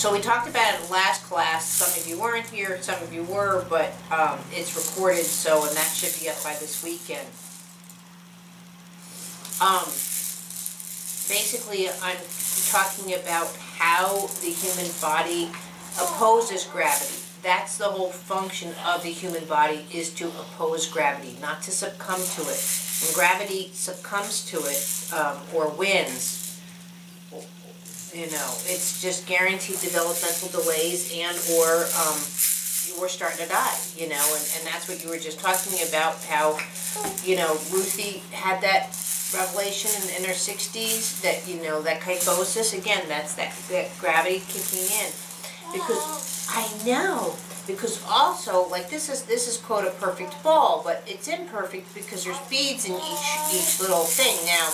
So we talked about it in the last class. Some of you weren't here, some of you were, but it's recorded, so, and that should be up by this weekend. Basically, I'm talking about how the human body opposes gravity. That's the whole function of the human body, is to oppose gravity, not to succumb to it. When gravity succumbs to it, or wins, you know, it's just guaranteed developmental delays and or you're starting to die, you know, and that's what you were just talking about, how, you know, Ruthie had that revelation in her 60s, that, you know, that kyphosis, again, that's that gravity kicking in. Because, I know, because also, like, this is quote a perfect ball, but it's imperfect because there's beads in each little thing. Now,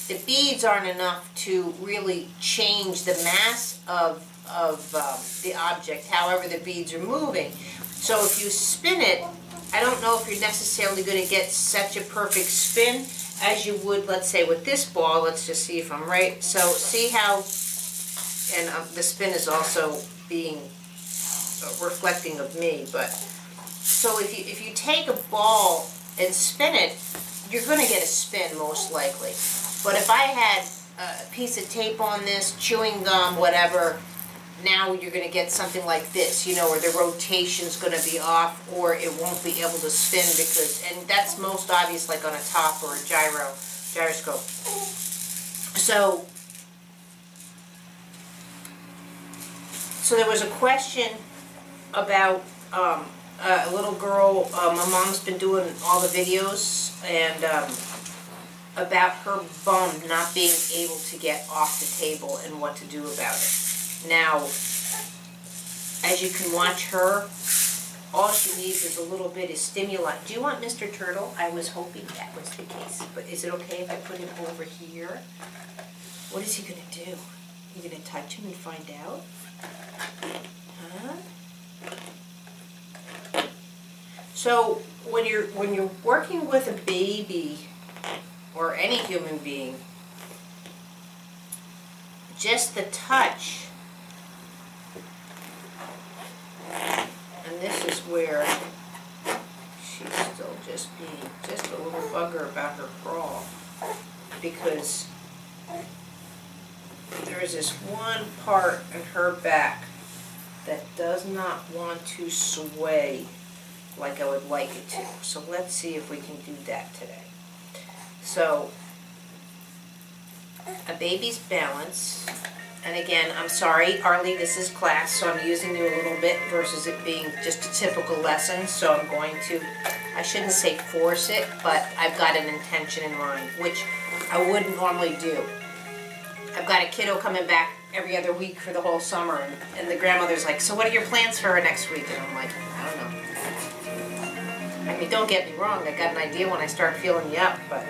the beads aren't enough to really change the mass of the object, however the beads are moving. So if you spin it, I don't know if you're necessarily going to get such a perfect spin as you would, let's say, with this ball. Let's just see if I'm right. So see how, and the spin is also being reflecting of me, but so if you take a ball and spin it, you're going to get a spin most likely. But if I had a piece of tape on this, chewing gum, whatever, now you're going to get something like this, you know, where the rotation's going to be off, or it won't be able to spin because, and that's most obvious like on a top or a gyroscope. So there was a question about a little girl. My mom's been doing all the videos, and about her bum not being able to get off the table and what to do about it. Now, as you can watch her, all she needs is a little bit of stimuli. Do you want Mr. Turtle? I was hoping that was the case, but is it okay if I put him over here? What is he going to do? You going to touch him and find out? Huh? So when you're working with a baby or any human being, just the touch, and this is where she's still just being just a little bugger about her crawl, because there's this one part in her back that does not want to sway like I would like it to. So let's see if we can do that today. So, a baby's balance, and again, I'm sorry, Arlie, this is class, so I'm using you a little bit versus it being just a typical lesson, so I'm going to, I shouldn't say force it, but I've got an intention in mind, which I wouldn't normally do. I've got a kiddo coming back every other week for the whole summer, and the grandmother's like, so what are your plans for her next week? And I'm like, I don't know. I mean, don't get me wrong, I got an idea when I start feeling you up, but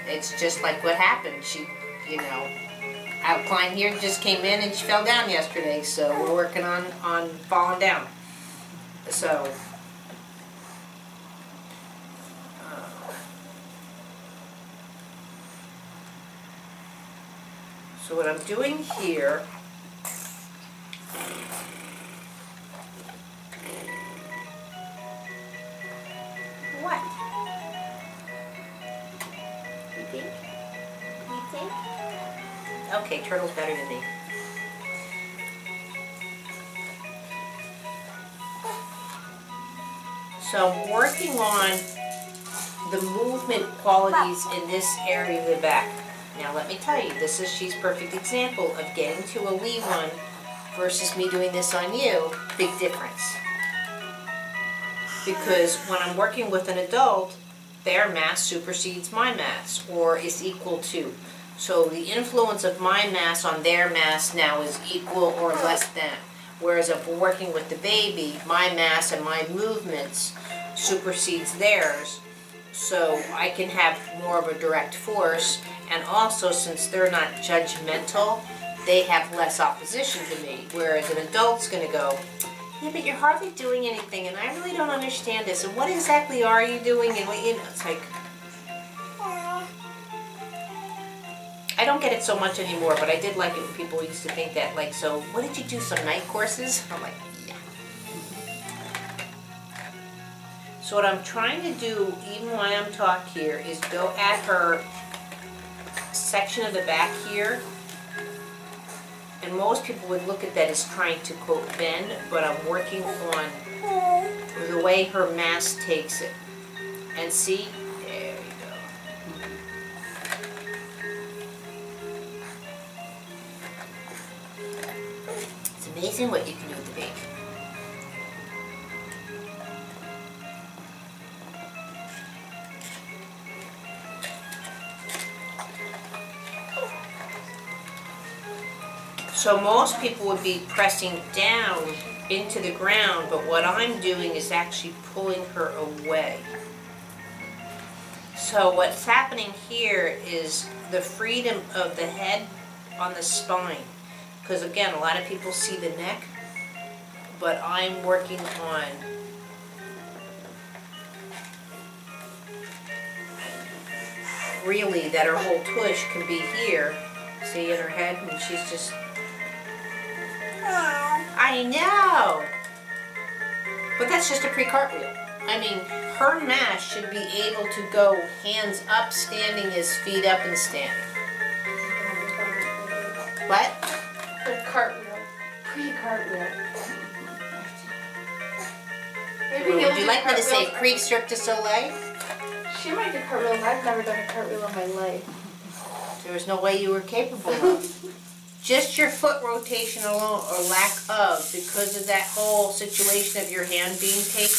it's just like what happened. She, you know, our client here just came in and she fell down yesterday, so we're working on falling down. So, so what I'm doing here, what? You think? You think? Okay, Turtle's better than me. So I'm working on the movement qualities in this area of the back. Now let me tell you, this is she's perfect example of getting to a lead one versus me doing this on you. Big difference. Because when I'm working with an adult, their mass supersedes my mass, or is equal to. So the influence of my mass on their mass now is equal or less than. Whereas if we're working with the baby, my mass and my movements supersedes theirs. So I can have more of a direct force, and also since they're not judgmental, they have less opposition to me. Whereas an adult's going to go, yeah, but you're hardly doing anything, and I really don't understand this, and what exactly are you doing, and what, you know, it's like, I don't get it so much anymore, but I did like it when people used to think that, like, so what did you do, some night courses? I'm like, yeah. So what I'm trying to do, even while I'm talking here, is go at her section of the back here. And most people would look at that as trying to, quote, bend, but I'm working on the way her mass takes it. And see? There you go. It's amazing what you can do with the baby. So most people would be pressing down into the ground, but what I'm doing is actually pulling her away. So what's happening here is the freedom of the head on the spine. Because again, a lot of people see the neck, but I'm working on really that her whole tush can be here, see, in her head, and she's just... I know! But that's just a pre-cartwheel. I mean, her mass should be able to go hands up, standing as feet up and standing. What? Cartwheel. Pre-cartwheel. Would you like me to say pre-Cirque du Soleil? She might do cartwheels. I've never done a cartwheel in my life. There was no way you were capable of. Just your foot rotation alone, or lack of, because of that whole situation of your hand being taped,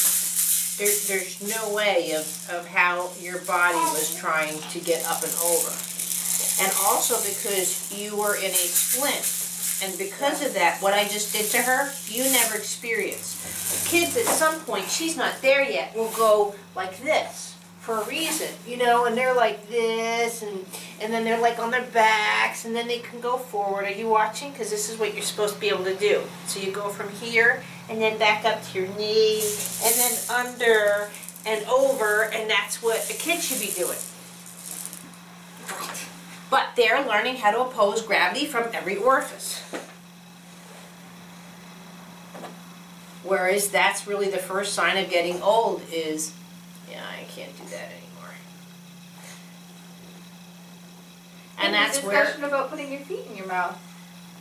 there's no way of how your body was trying to get up and over. And also because you were in a splint. And because of that, what I just did to her, you never experienced. Kids at some point, she's not there yet, will go like this for a reason, you know, and they're like this, and then they're like on their backs, and then they can go forward. Are you watching? Because this is what you're supposed to be able to do. So you go from here, and then back up to your knee, and then under and over, and that's what a kid should be doing. But they're learning how to oppose gravity from every orifice. Whereas that's really the first sign of getting old is, yeah, I can't do that anymore. And that's where... discussion about putting your feet in your mouth.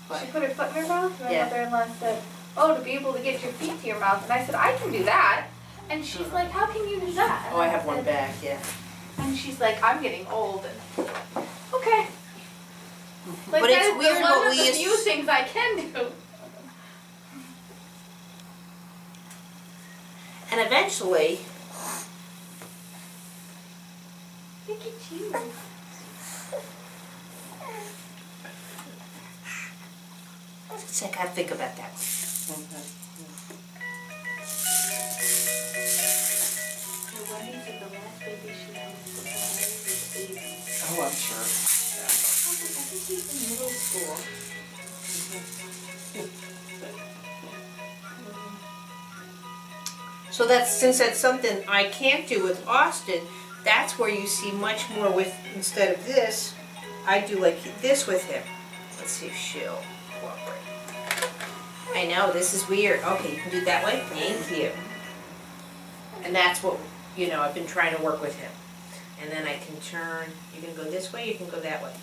What? She put her foot in her mouth, and my Yeah. mother-in-law said, oh, to be able to get your feet to your mouth. And I said, I can do that. And she's like, how can you do that? Oh, I have one back, yeah. And she's like, I'm getting old. And okay. Like, But it's weird what one of we the used... few things I can do. And eventually... Look at you. I gotta think about that one. Wendy said the last baby she had was 8. Oh, I'm sure. I think he's in middle school. So that's, since that's something I can't do with Austin, that's where you see much more with, instead of this, I do like this with him. Let's see if she'll cooperate. I know, this is weird. Okay, you can do it that way? Thank you. And that's what, you know, I've been trying to work with him. And then I can turn, you can go this way, you can go that way.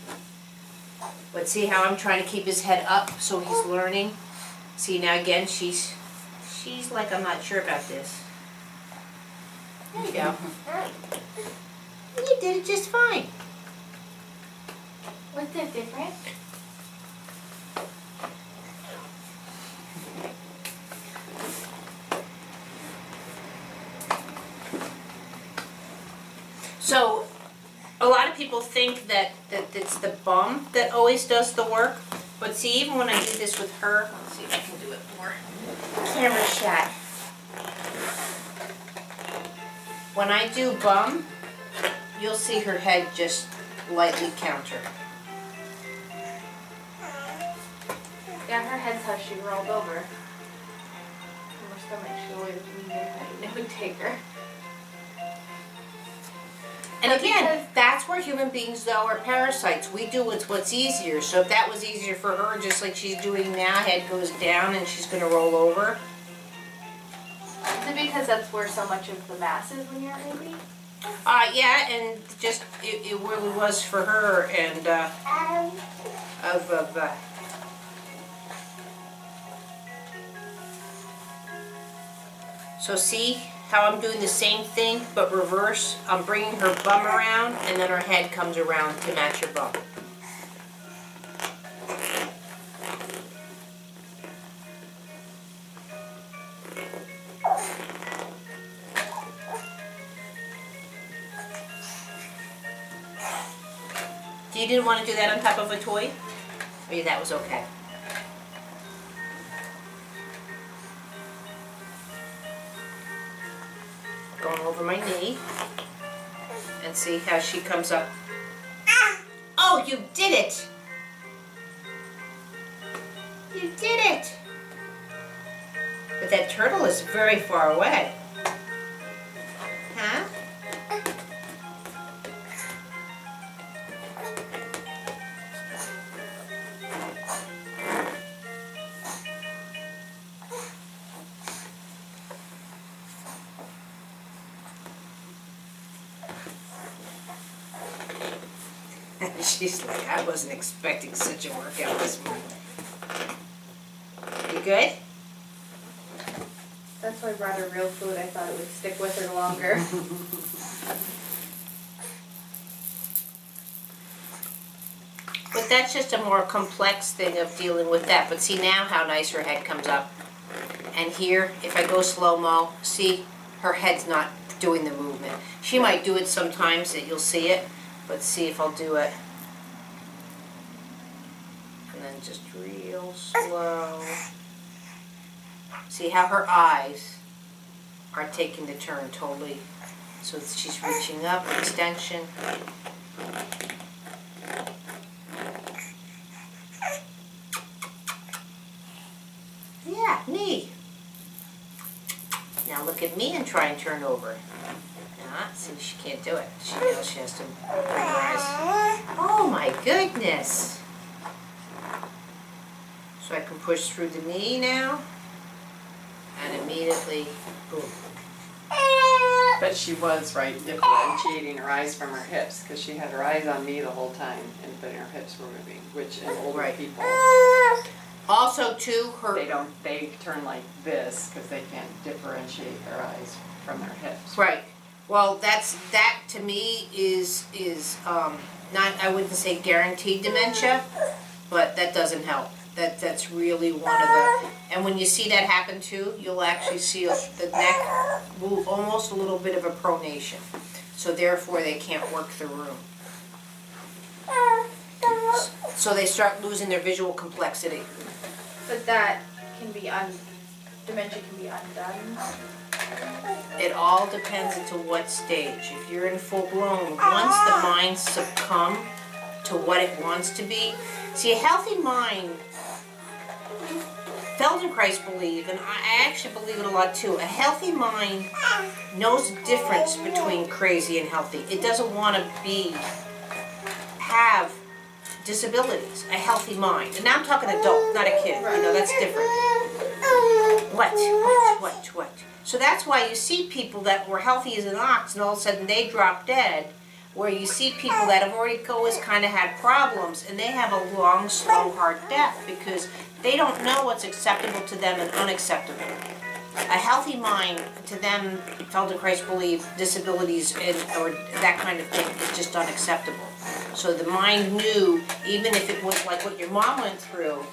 But see how I'm trying to keep his head up so he's learning? See, now again, she's like, I'm not sure about this. There you go. You did it just fine. What's that different? So, a lot of people think that it's the bum that always does the work. But see, even when I did this with her, let's see if I can do it more. Camera shot. When I do bum, you'll see her head just lightly counter. Yeah, her head's how she rolled over. From her stomach, she always leaned her head, and it would take her. And again, that's where human beings, though, are parasites. We do what's easier. So if that was easier for her, just like she's doing now, head goes down and she's going to roll over. Is it because that's where so much of the mass is when you're a baby? Yeah, and just it really was for her, and so see how I'm doing the same thing but reverse? I'm bringing her bum around, and then her head comes around to match her bum. You didn't want to do that on top of a toy? Or that was okay? Going over my knee. And see how she comes up. Oh, you did it! You did it! But that turtle is very far away. Huh? She's like, I wasn't expecting such a workout this morning. You good? That's why I brought her real food. I thought it would stick with her longer. But that's just a more complex thing of dealing with that. But see now how nice her head comes up. And here, if I go slow-mo, see, her head's not doing the movement. She might do it sometimes that you'll see it, but see if I'll do it. And then just real slow. See how her eyes are taking the turn totally. So she's reaching up, extension. Yeah, knee. Now look at me and try and turn over. See, she can't do it. She knows she has to bring her eyes. Oh my goodness. So I can push through the knee now. And immediately, boom. But she was right differentiating her eyes from her hips because she had her eyes on me the whole time and then her hips were moving, which in older people, also too, they turn like this because they can't differentiate their eyes from their hips. Right. Well, that to me is not, I wouldn't say guaranteed dementia, but that doesn't help. That's really one of the, and when you see that happen too, you'll actually see the neck move almost a little bit of a pronation. So therefore they can't work the room. So they start losing their visual complexity. But that can be dementia can be undone. It all depends to what stage. If you're in full blown, once the mind succumbs to what it wants to be, see, a healthy mind, Feldenkrais believe, and I actually believe it a lot too, a healthy mind knows the difference between crazy and healthy. It doesn't want to have disabilities, a healthy mind. And now I'm talking adult, not a kid. You know, that's different. What? So that's why you see people that were healthy as an ox and all of a sudden they drop dead, where you see people that have already always kind of had problems and they have a long, slow, hard death because they don't know what's acceptable to them and unacceptable. A healthy mind, to them, Feldenkrais believe, disabilities or that kind of thing is just unacceptable. So the mind knew, even if it was like what your mom went through,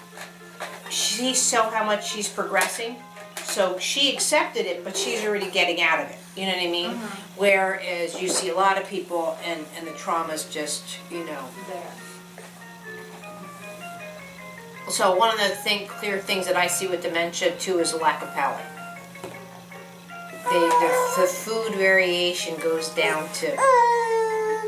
she saw how much she's progressing. So she accepted it, but she's already getting out of it. You know what I mean? Mm-hmm. Whereas you see a lot of people, and the trauma's just, you know. There. So one of the clear things that I see with dementia, too, is a lack of palate. The food variation goes down to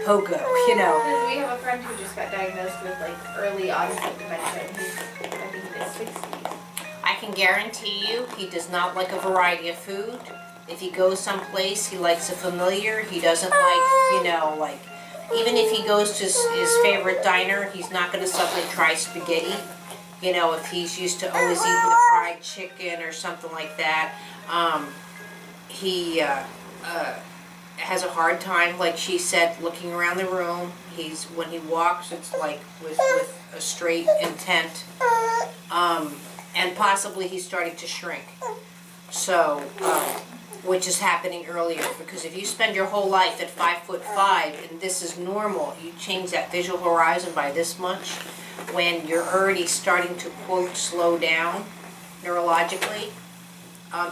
pogo, you know. We have a friend who just got diagnosed with like early onset dementia, and he's, I think, in his 60s. I can guarantee you he does not like a variety of food. If he goes someplace, he likes a familiar. He doesn't like, you know, like, even if he goes to his favorite diner, he's not going to suddenly try spaghetti. You know, if he's used to always eating the fried chicken or something like that. He has a hard time, like she said, looking around the room. When he walks, it's like with a straight intent. And possibly he's starting to shrink. So, which is happening earlier, because if you spend your whole life at 5'5" and this is normal, you change that visual horizon by this much, when you're already starting to, quote, slow down neurologically,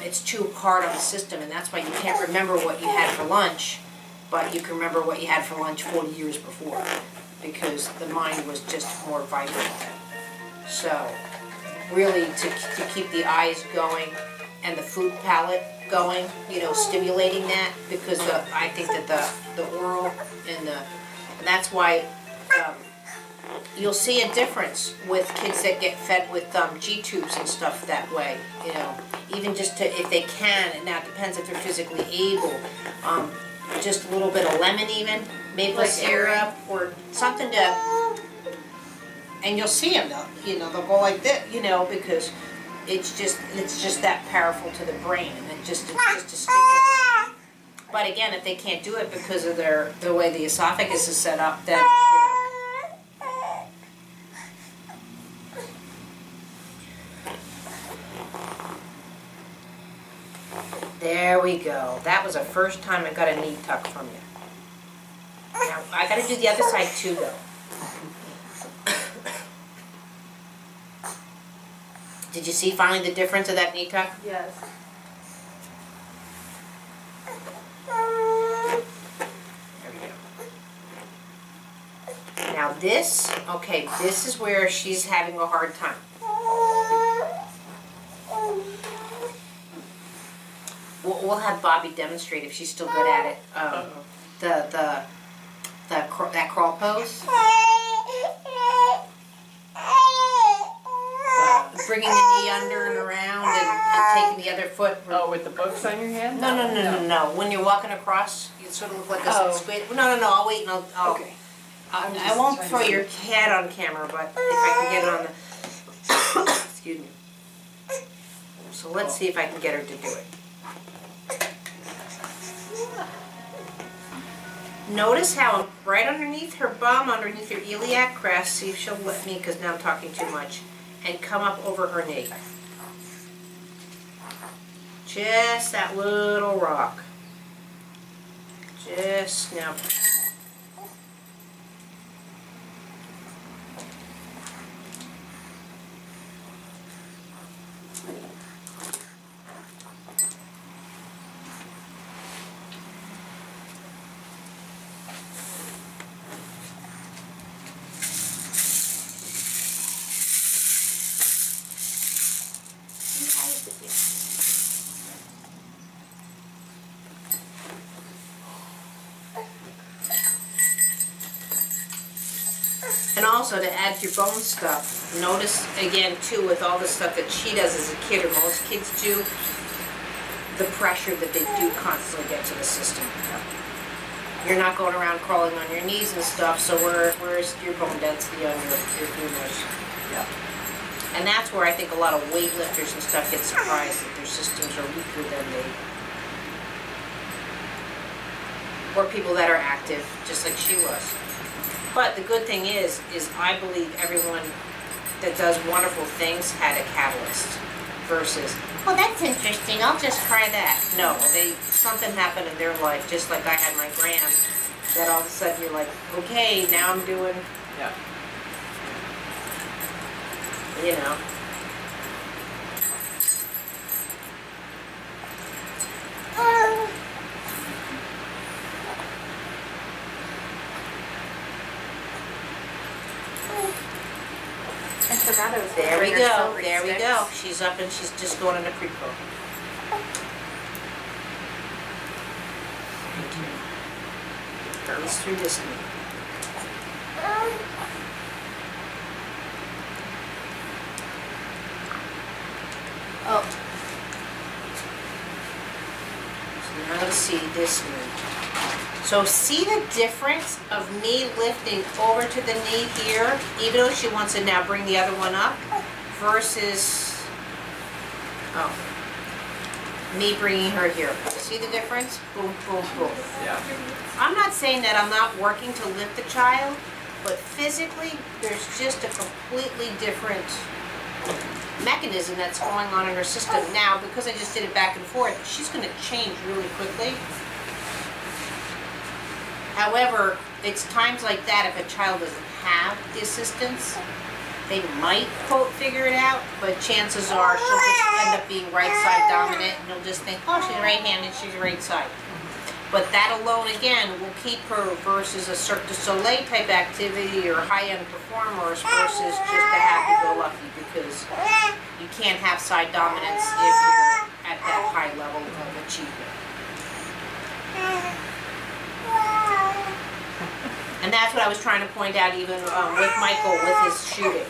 it's too hard on the system, and that's why you can't remember what you had for lunch, but you can remember what you had for lunch 40 years before, because the mind was just more vibrant then. So, really, to keep the eyes going and the food palate going, you know, stimulating that, because I think that the oral and that's why you'll see a difference with kids that get fed with G-tubes and stuff that way, you know, even just to, if they can, and now it depends if they're physically able, just a little bit of lemon even, maple syrup, or something to, and you'll see them, you know, they'll go like this, you know, because it's just that powerful to the brain, and it's just a stimulant. But again, if they can't do it because of the way the esophagus is set up, then, you know. There we go. That was the first time I got a knee tuck from you. Now, I got to do the other side too, though. Did you see finally the difference of that knee tuck? Yes. There we go. Now this, okay, this is where she's having a hard time. We'll have Bobby demonstrate if she's still good at it. That crawl pose. Bringing the knee under and around and taking the other foot. Oh, with the books on your hand? No. When you're walking across, you sort of look like a squid. No. I'll wait and I'll Okay. I won't throw your head on camera, but if I can get it on the. Excuse me. So let's see if I can get her to do it. Notice how I'm right underneath her bum, underneath her iliac crest. See if she'll let me, because now I'm talking too much. And come up over her knee. Just that little rock. Just now. And also to add to your bone stuff, notice again too with all the stuff that she does as a kid, or most kids do, the pressure that they do constantly get to the system. You're not going around crawling on your knees and stuff, so where's your bone density on your femurs? Yeah. And that's where I think a lot of weightlifters and stuff get surprised that their systems are weaker than or people that are active, just like she was. But the good thing is I believe everyone that does wonderful things had a catalyst versus, oh, that's interesting, I'll just try that. No, something happened in their life, just like I had my gram, that all of a sudden you're like, okay, now I'm doing, Yeah. you know. I forgot it was There we go, there we go. She's up and she's just going into pre-pro. At least through this knee. Oh. let's see this knee. So see the difference of me lifting over to the knee here, even though she wants to now bring the other one up, versus, oh, me bringing her here. See the difference? Boom, boom, boom. Yeah. I'm not saying that I'm not working to lift the child, but physically, there's just a completely different mechanism that's going on in her system. Now, because I just did it back and forth, she's going to change really quickly. However, it's times like that if a child doesn't have the assistance, they might, quote, figure it out, but chances are she'll just end up being right side dominant, and you'll just think, oh, she's right-handed, she's right side. But that alone, again, will keep her versus a Cirque du Soleil type activity or high-end performers versus just a happy-go-lucky, because you can't have side dominance if you're at that high level of achievement. And that's what I was trying to point out even with Michael with his shooting.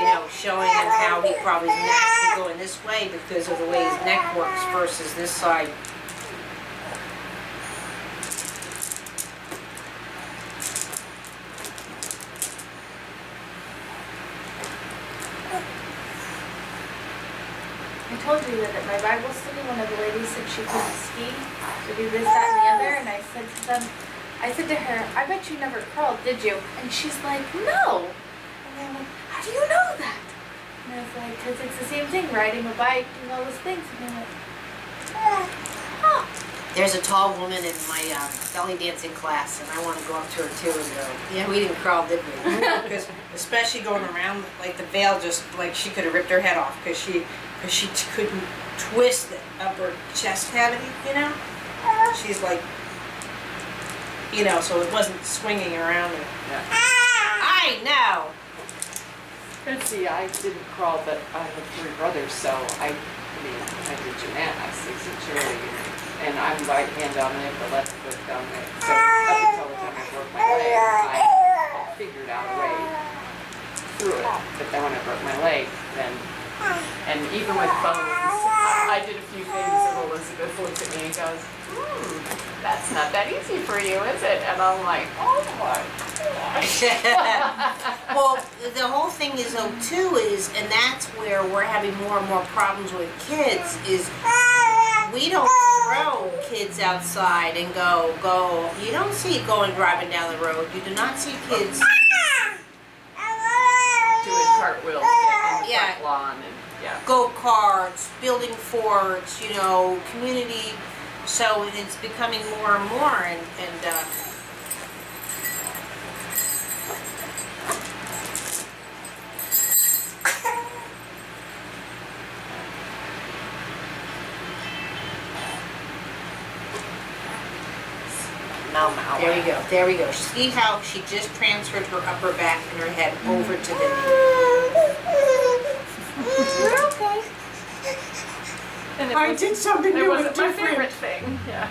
You know, showing him how he probably is naturally going this way because of the way his neck works versus this side. I told you that at my Bible study, one of the ladies said she couldn't ski, to do this, that, and the other, and I said to them, I said to her, I bet you never crawled, did you? And she's like, no. And I'm like, how do you know that? And I was like, because it's the same thing, riding a bike, doing all those things. And I'm like, huh. There's a tall woman in my belly dancing class, and I want to go up to her too and go, yeah, we didn't crawl, did we? Because especially going around, like the veil just, like she could have ripped her head off because she couldn't twist the upper chest cavity, you know? She's like, you know, so it wasn't swinging around her. Yeah. I know! And see, I didn't crawl, but I had 3 brothers, so I did gymnastics and cheerleading. And I'm right-hand dominant, but left foot dominant. So up until the time I broke my leg, I figured out a way through it. But then when I broke my leg, then, and even with bones, I did a few things and Elizabeth looks at me and goes, that's not that easy for you, is it? And I'm like, oh my gosh. Well, the whole thing is though too is, and that's where we're having more and more problems with kids, is we don't throw kids outside and go. You don't see going driving down the road. You do not see kids doing cartwheels in the front lawn and go-karts, building forts, you know, community. So it's becoming more and more, and there we go. See how she just transferred her upper back and her head over to the knee. You're okay. And I did something new and different. It wasn't my favorite thing. Yeah.